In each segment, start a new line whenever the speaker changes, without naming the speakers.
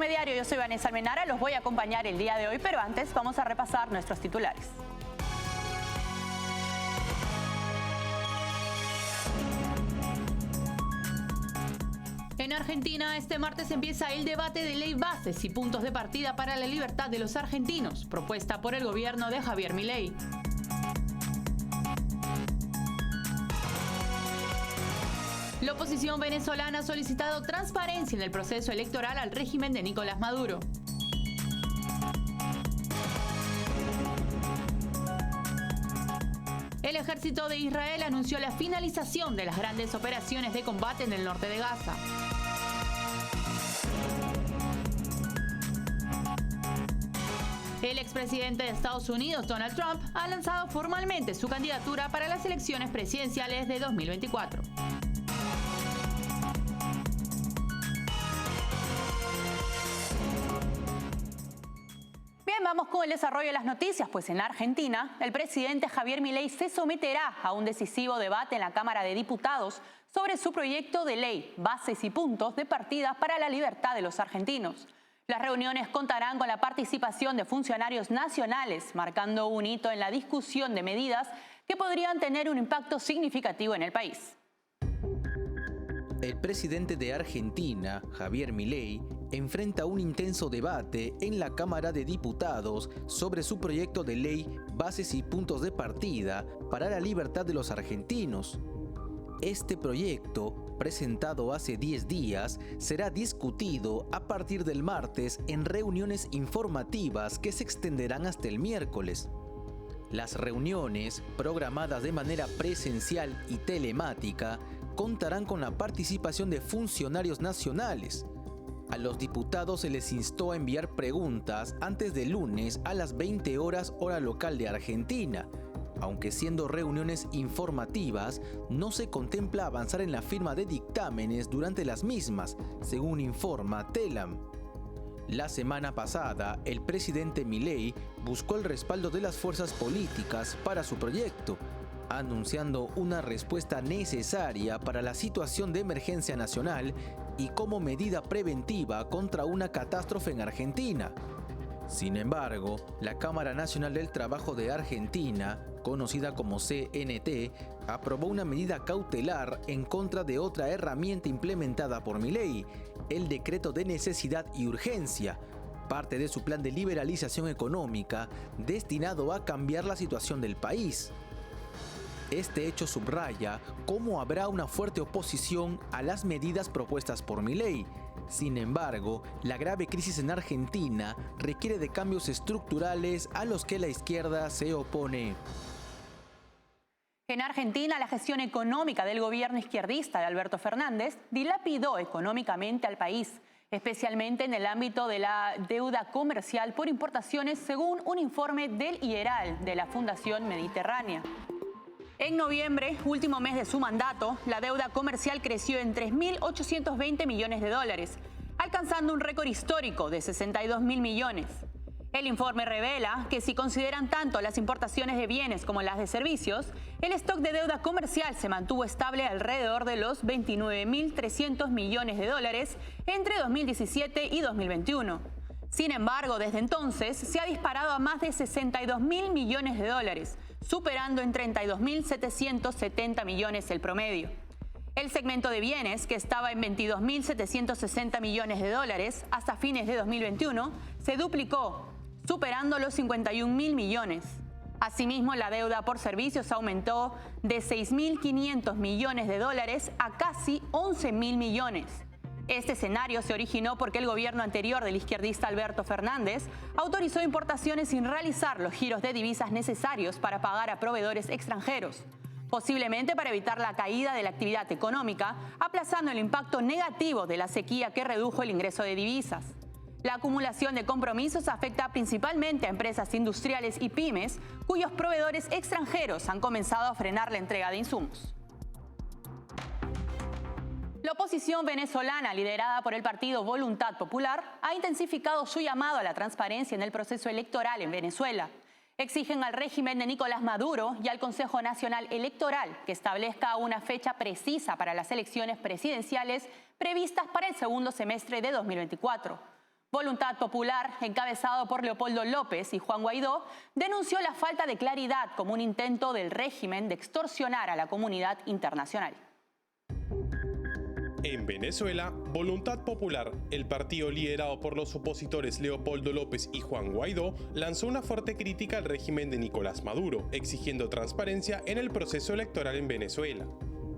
Informe Diario, yo soy Vanessa Almenara, los voy a acompañar el día de hoy, pero antes vamos a repasar nuestros titulares. En Argentina, este martes empieza el debate de ley bases y puntos de partida para la libertad de los argentinos, propuesta por el gobierno de Javier Milei. La oposición venezolana ha solicitado transparencia en el proceso electoral al régimen de Nicolás Maduro. El ejército de Israel anunció la finalización de las grandes operaciones de combate en el norte de Gaza. El expresidente de Estados Unidos, Donald Trump, ha lanzado formalmente su candidatura para las elecciones presidenciales de 2024. Bien, vamos con el desarrollo de las noticias, pues en Argentina, el presidente Javier Milei se someterá a un decisivo debate en la Cámara de Diputados sobre su proyecto de ley, bases y puntos de partida para la libertad de los argentinos. Las reuniones contarán con la participación de funcionarios nacionales, marcando un hito en la discusión de medidas que podrían tener un impacto significativo en el país.
El presidente de Argentina, Javier Milei, enfrenta un intenso debate en la Cámara de Diputados sobre su proyecto de ley Bases y Puntos de Partida para la Libertad de los Argentinos. Este proyecto, presentado hace 10 días, será discutido a partir del martes en reuniones informativas que se extenderán hasta el miércoles. Las reuniones, programadas de manera presencial y telemática, contarán con la participación de funcionarios nacionales. A los diputados se les instó a enviar preguntas antes del lunes a las 20 horas hora local de Argentina. Aunque siendo reuniones informativas, no se contempla avanzar en la firma de dictámenes durante las mismas, según informa Telam. La semana pasada, el presidente Milei buscó el respaldo de las fuerzas políticas para su proyecto, anunciando una respuesta necesaria para la situación de emergencia nacional y como medida preventiva contra una catástrofe en Argentina. Sin embargo, la Cámara Nacional del Trabajo de Argentina, conocida como CNT, aprobó una medida cautelar en contra de otra herramienta implementada por Milei, el Decreto de Necesidad y Urgencia, parte de su plan de liberalización económica destinado a cambiar la situación del país. Este hecho subraya cómo habrá una fuerte oposición a las medidas propuestas por Milei. Sin embargo, la grave crisis en Argentina requiere de cambios estructurales a los que la izquierda se opone.
En Argentina, la gestión económica del gobierno izquierdista de Alberto Fernández dilapidó económicamente al país, especialmente en el ámbito de la deuda comercial por importaciones, según un informe del IERAL de la Fundación Mediterránea. En noviembre, último mes de su mandato, la deuda comercial creció en 3.820 millones de dólares, alcanzando un récord histórico de 62.000 millones. El informe revela que si consideran tanto las importaciones de bienes como las de servicios, el stock de deuda comercial se mantuvo estable alrededor de los 29.300 millones de dólares entre 2017 y 2021. Sin embargo, desde entonces se ha disparado a más de 62.000 millones de dólares, superando en 32.770 millones el promedio. El segmento de bienes, que estaba en 22.760 millones de dólares hasta fines de 2021, se duplicó, superando los 51.000 millones. Asimismo, la deuda por servicios aumentó de 6.500 millones de dólares a casi 11.000 millones. Este escenario se originó porque el gobierno anterior del izquierdista Alberto Fernández autorizó importaciones sin realizar los giros de divisas necesarios para pagar a proveedores extranjeros, posiblemente para evitar la caída de la actividad económica, aplazando el impacto negativo de la sequía que redujo el ingreso de divisas. La acumulación de compromisos afecta principalmente a empresas industriales y pymes, cuyos proveedores extranjeros han comenzado a frenar la entrega de insumos. La oposición venezolana, liderada por el partido Voluntad Popular, ha intensificado su llamado a la transparencia en el proceso electoral en Venezuela. Exigen al régimen de Nicolás Maduro y al Consejo Nacional Electoral que establezca una fecha precisa para las elecciones presidenciales previstas para el segundo semestre de 2024. Voluntad Popular, encabezado por Leopoldo López y Juan Guaidó, denunció la falta de claridad como un intento del régimen de extorsionar a la comunidad internacional.
En Venezuela, Voluntad Popular, el partido liderado por los opositores Leopoldo López y Juan Guaidó, lanzó una fuerte crítica al régimen de Nicolás Maduro, exigiendo transparencia en el proceso electoral en Venezuela.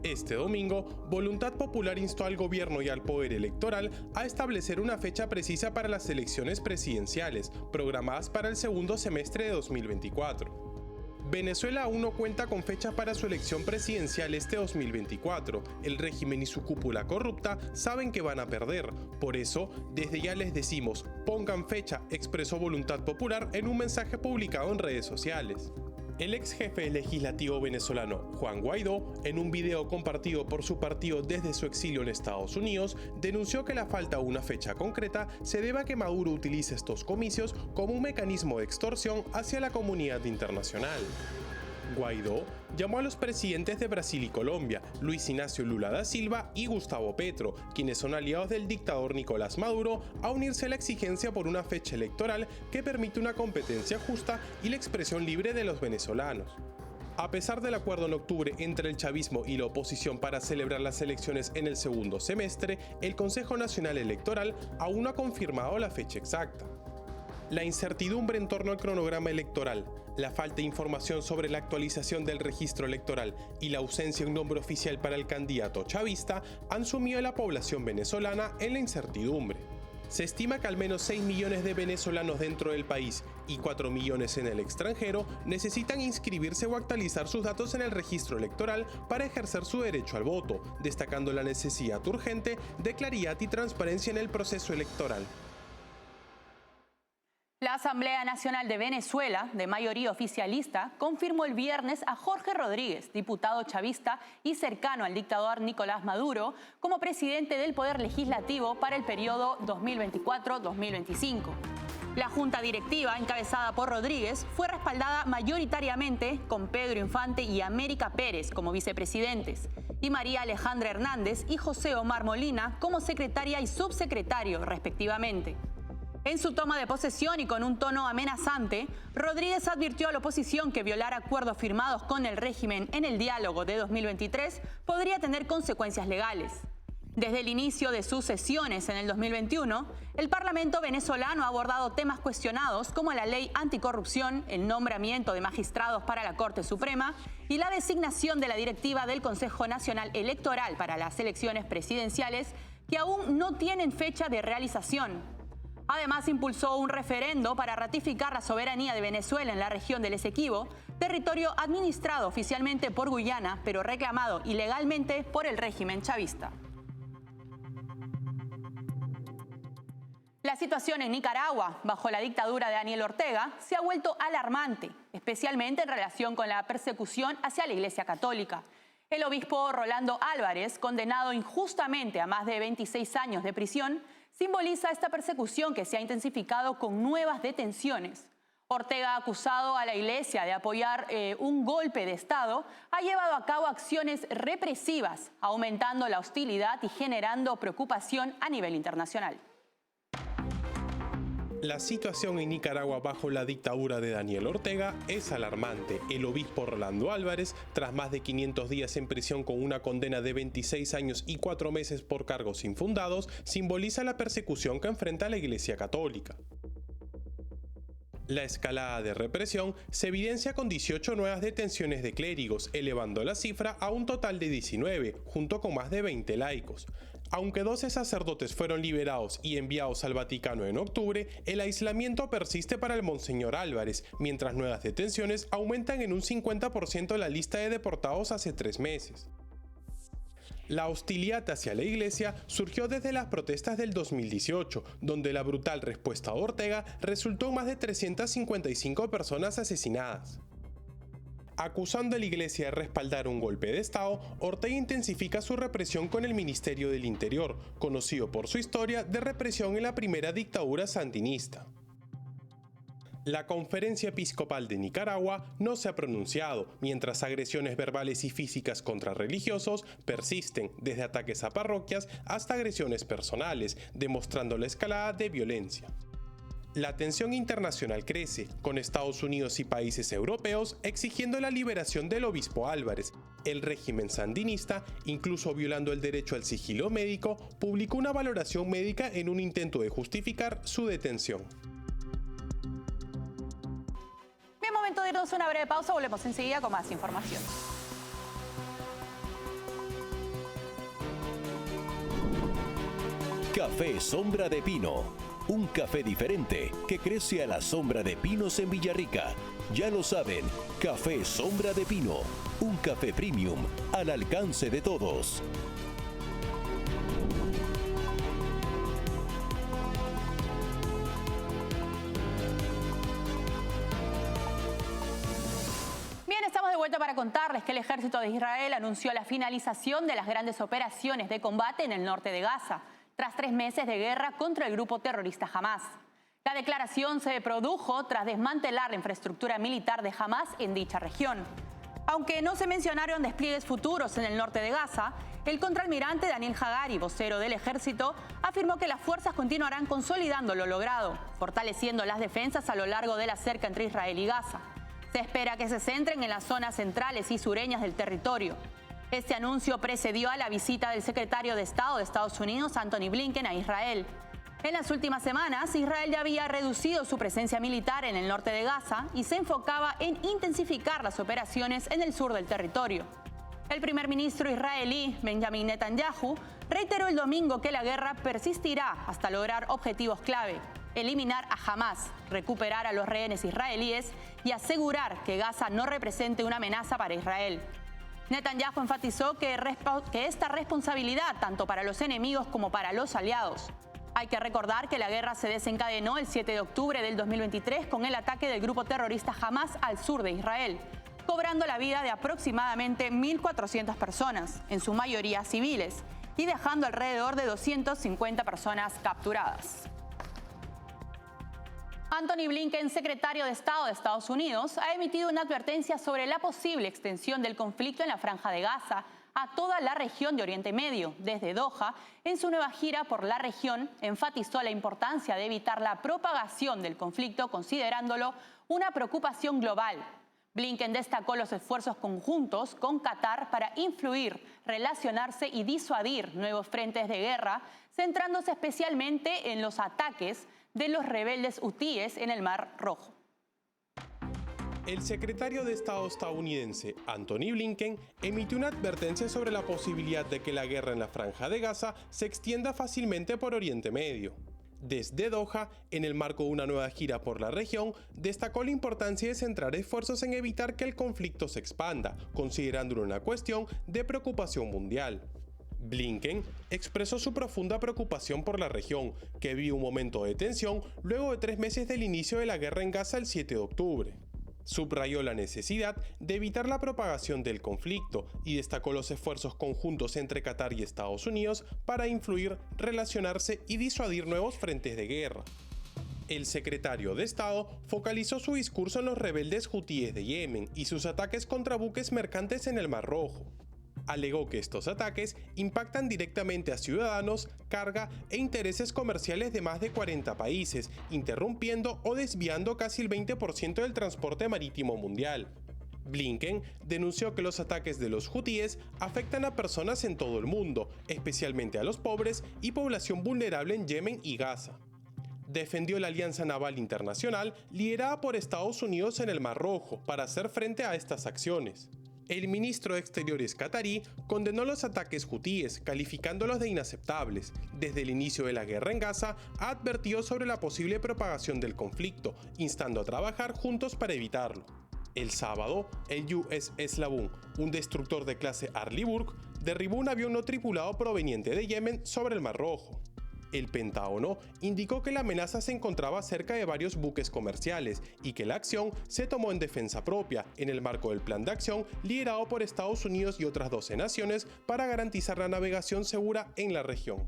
Este domingo, Voluntad Popular instó al gobierno y al poder electoral a establecer una fecha precisa para las elecciones presidenciales, programadas para el segundo semestre de 2024. Venezuela aún no cuenta con fecha para su elección presidencial este 2024. El régimen y su cúpula corrupta saben que van a perder. Por eso, desde ya les decimos, pongan fecha, expresó Voluntad Popular en un mensaje publicado en redes sociales. El ex jefe legislativo venezolano, Juan Guaidó, en un video compartido por su partido desde su exilio en Estados Unidos, denunció que la falta de una fecha concreta se debe a que Maduro utilice estos comicios como un mecanismo de extorsión hacia la comunidad internacional. Guaidó llamó a los presidentes de Brasil y Colombia, Luis Ignacio Lula da Silva y Gustavo Petro, quienes son aliados del dictador Nicolás Maduro, a unirse a la exigencia por una fecha electoral que permite una competencia justa y la expresión libre de los venezolanos. A pesar del acuerdo en octubre entre el chavismo y la oposición para celebrar las elecciones en el segundo semestre, el Consejo Nacional Electoral aún no ha confirmado la fecha exacta. La incertidumbre en torno al cronograma electoral, la falta de información sobre la actualización del registro electoral y la ausencia de un nombre oficial para el candidato chavista han sumido a la población venezolana en la incertidumbre. Se estima que al menos 6 millones de venezolanos dentro del país y 4 millones en el extranjero necesitan inscribirse o actualizar sus datos en el registro electoral para ejercer su derecho al voto, destacando la necesidad urgente de claridad y transparencia en el proceso electoral.
La Asamblea Nacional de Venezuela, de mayoría oficialista, confirmó el viernes a Jorge Rodríguez, diputado chavista y cercano al dictador Nicolás Maduro, como presidente del Poder Legislativo para el periodo 2024-2025. La junta directiva, encabezada por Rodríguez, fue respaldada mayoritariamente con Pedro Infante y América Pérez como vicepresidentes, y María Alejandra Hernández y José Omar Molina como secretaria y subsecretario, respectivamente. En su toma de posesión y con un tono amenazante, Rodríguez advirtió a la oposición que violar acuerdos firmados con el régimen en el diálogo de 2023 podría tener consecuencias legales. Desde el inicio de sus sesiones en el 2021, el Parlamento venezolano ha abordado temas cuestionados como la ley anticorrupción, el nombramiento de magistrados para la Corte Suprema y la designación de la directiva del Consejo Nacional Electoral para las elecciones presidenciales, que aún no tienen fecha de realización. Además, impulsó un referendo para ratificar la soberanía de Venezuela en la región del Esequibo, territorio administrado oficialmente por Guyana, pero reclamado ilegalmente por el régimen chavista. La situación en Nicaragua, bajo la dictadura de Daniel Ortega, se ha vuelto alarmante, especialmente en relación con la persecución hacia la Iglesia Católica. El obispo Rolando Álvarez, condenado injustamente a más de 26 años de prisión, simboliza esta persecución que se ha intensificado con nuevas detenciones. Ortega, acusado a la Iglesia de apoyar un golpe de Estado, ha llevado a cabo acciones represivas, aumentando la hostilidad y generando preocupación a nivel internacional.
La situación en Nicaragua bajo la dictadura de Daniel Ortega es alarmante. El obispo Rolando Álvarez, tras más de 500 días en prisión con una condena de 26 años y 4 meses por cargos infundados, simboliza la persecución que enfrenta la Iglesia Católica. La escalada de represión se evidencia con 18 nuevas detenciones de clérigos, elevando la cifra a un total de 19, junto con más de 20 laicos. Aunque 12 sacerdotes fueron liberados y enviados al Vaticano en octubre, el aislamiento persiste para el Monseñor Álvarez, mientras nuevas detenciones aumentan en un 50% la lista de deportados hace 3 meses. La hostilidad hacia la Iglesia surgió desde las protestas del 2018, donde la brutal respuesta de Ortega resultó en más de 355 personas asesinadas. Acusando a la Iglesia de respaldar un golpe de Estado, Ortega intensifica su represión con el Ministerio del Interior, conocido por su historia de represión en la primera dictadura sandinista. La Conferencia Episcopal de Nicaragua no se ha pronunciado, mientras agresiones verbales y físicas contra religiosos persisten, desde ataques a parroquias hasta agresiones personales, demostrando la escalada de violencia. La tensión internacional crece, con Estados Unidos y países europeos exigiendo la liberación del obispo Álvarez. El régimen sandinista, incluso violando el derecho al sigilo médico, publicó una valoración médica en un intento de justificar su detención.
Bien, momento de irnos a una breve pausa, volvemos enseguida con más información.
Café Sombra de Pino. Un café diferente que crece a la sombra de pinos en Villarrica. Ya lo saben, Café Sombra de Pino. Un café premium al alcance de todos.
Bien, estamos de vuelta para contarles que el ejército de Israel anunció la finalización de las grandes operaciones de combate en el norte de Gaza, tras 3 meses de guerra contra el grupo terrorista Hamás. La declaración se produjo tras desmantelar la infraestructura militar de Hamás en dicha región. Aunque no se mencionaron despliegues futuros en el norte de Gaza, el contraalmirante Daniel Hagari, vocero del ejército, afirmó que las fuerzas continuarán consolidando lo logrado, fortaleciendo las defensas a lo largo de la cerca entre Israel y Gaza. Se espera que se centren en las zonas centrales y sureñas del territorio. Este anuncio precedió a la visita del secretario de Estado de Estados Unidos, Antony Blinken, a Israel. En las últimas semanas, Israel ya había reducido su presencia militar en el norte de Gaza y se enfocaba en intensificar las operaciones en el sur del territorio. El primer ministro israelí, Benjamin Netanyahu, reiteró el domingo que la guerra persistirá hasta lograr objetivos clave: eliminar a Hamás, recuperar a los rehenes israelíes y asegurar que Gaza no represente una amenaza para Israel. Netanyahu enfatizó que esta responsabilidad tanto para los enemigos como para los aliados. Hay que recordar que la guerra se desencadenó el 7 de octubre del 2023 con el ataque del grupo terrorista Hamás al sur de Israel, cobrando la vida de aproximadamente 1.400 personas, en su mayoría civiles, y dejando alrededor de 250 personas capturadas. Antony Blinken, secretario de Estado de Estados Unidos, ha emitido una advertencia sobre la posible extensión del conflicto en la Franja de Gaza a toda la región de Oriente Medio. Desde Doha, en su nueva gira por la región, enfatizó la importancia de evitar la propagación del conflicto, considerándolo una preocupación global. Blinken destacó los esfuerzos conjuntos con Qatar para influir, relacionarse y disuadir nuevos frentes de guerra, centrándose especialmente en los ataques de los rebeldes hutíes en el Mar Rojo.
El secretario de Estado estadounidense, Antony Blinken, emitió una advertencia sobre la posibilidad de que la guerra en la Franja de Gaza se extienda fácilmente por Oriente Medio. Desde Doha, en el marco de una nueva gira por la región, destacó la importancia de centrar esfuerzos en evitar que el conflicto se expanda, considerándolo una cuestión de preocupación mundial. Blinken expresó su profunda preocupación por la región, que vive un momento de tensión luego de 3 meses del inicio de la guerra en Gaza el 7 de octubre. Subrayó la necesidad de evitar la propagación del conflicto y destacó los esfuerzos conjuntos entre Qatar y Estados Unidos para influir, relacionarse y disuadir nuevos frentes de guerra. El secretario de Estado focalizó su discurso en los rebeldes hutíes de Yemen y sus ataques contra buques mercantes en el Mar Rojo. Alegó que estos ataques impactan directamente a ciudadanos, carga e intereses comerciales de más de 40 países, interrumpiendo o desviando casi el 20% del transporte marítimo mundial. Blinken denunció que los ataques de los hutíes afectan a personas en todo el mundo, especialmente a los pobres y población vulnerable en Yemen y Gaza. Defendió la Alianza Naval Internacional liderada por Estados Unidos en el Mar Rojo para hacer frente a estas acciones. El ministro de Exteriores catarí condenó los ataques hutíes, calificándolos de inaceptables. Desde el inicio de la guerra en Gaza, ha advertido sobre la posible propagación del conflicto, instando a trabajar juntos para evitarlo. El sábado, el USS Laboon, un destructor de clase Arleigh Burke, derribó un avión no tripulado proveniente de Yemen sobre el Mar Rojo. El Pentágono indicó que la amenaza se encontraba cerca de varios buques comerciales y que la acción se tomó en defensa propia en el marco del plan de acción liderado por Estados Unidos y otras 12 naciones para garantizar la navegación segura en la región.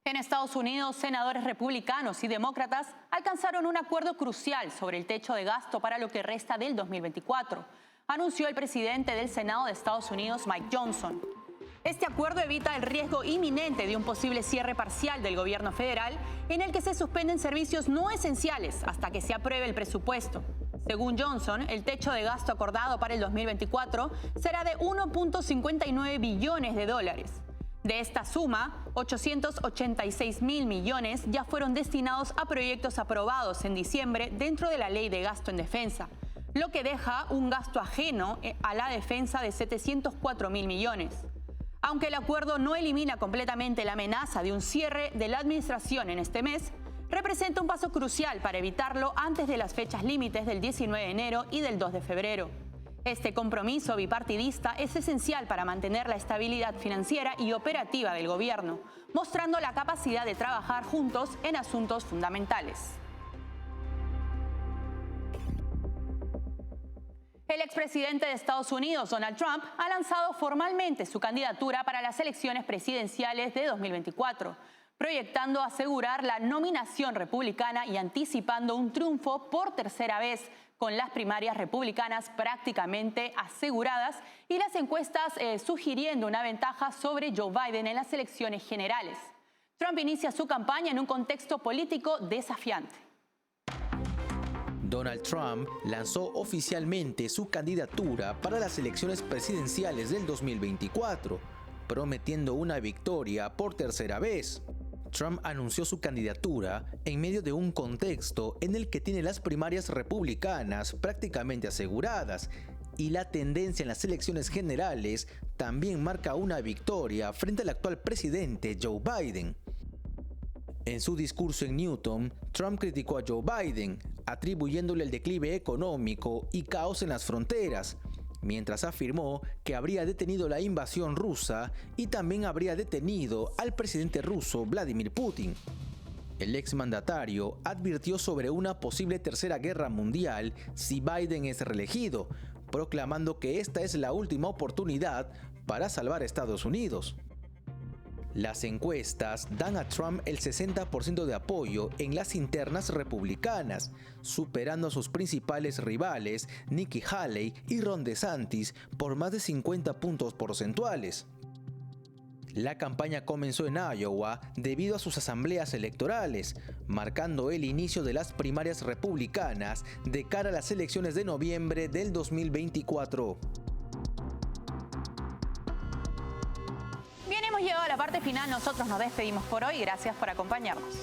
En Estados Unidos, senadores republicanos y demócratas alcanzaron un acuerdo crucial sobre el techo de gasto para lo que resta del 2024, anunció el presidente del Senado de Estados Unidos, Mike Johnson. Este acuerdo evita el riesgo inminente de un posible cierre parcial del gobierno federal en el que se suspenden servicios no esenciales hasta que se apruebe el presupuesto. Según Johnson, el techo de gasto acordado para el 2024 será de 1.59 billones de dólares. De esta suma, 886.000 millones ya fueron destinados a proyectos aprobados en diciembre dentro de la Ley de Gasto en Defensa, lo que deja un gasto ajeno a la defensa de 704.000 millones. Aunque el acuerdo no elimina completamente la amenaza de un cierre de la administración en este mes, representa un paso crucial para evitarlo antes de las fechas límites del 19 de enero y del 2 de febrero. Este compromiso bipartidista es esencial para mantener la estabilidad financiera y operativa del gobierno, mostrando la capacidad de trabajar juntos en asuntos fundamentales. El expresidente de Estados Unidos, Donald Trump, ha lanzado formalmente su candidatura para las elecciones presidenciales de 2024, proyectando asegurar la nominación republicana y anticipando un triunfo por tercera vez, con las primarias republicanas prácticamente aseguradas y las encuestas sugiriendo una ventaja sobre Joe Biden en las elecciones generales. Trump inicia su campaña en un contexto político desafiante.
Donald Trump lanzó oficialmente su candidatura para las elecciones presidenciales del 2024, prometiendo una victoria por tercera vez. Trump anunció su candidatura en medio de un contexto en el que tiene las primarias republicanas prácticamente aseguradas y la tendencia en las elecciones generales también marca una victoria frente al actual presidente Joe Biden. En su discurso en Newton, Trump criticó a Joe Biden, atribuyéndole el declive económico y caos en las fronteras, mientras afirmó que habría detenido la invasión rusa y también habría detenido al presidente ruso Vladimir Putin. El exmandatario advirtió sobre una posible tercera guerra mundial si Biden es reelegido, proclamando que esta es la última oportunidad para salvar a Estados Unidos. Las encuestas dan a Trump el 60% de apoyo en las internas republicanas, superando a sus principales rivales Nikki Haley y Ron DeSantis por más de 50 puntos porcentuales. La campaña comenzó en Iowa debido a sus asambleas electorales, marcando el inicio de las primarias republicanas de cara a las elecciones de noviembre del 2024.
Bien, hemos llegado a la parte final. Nosotros nos despedimos por hoy. Gracias por acompañarnos.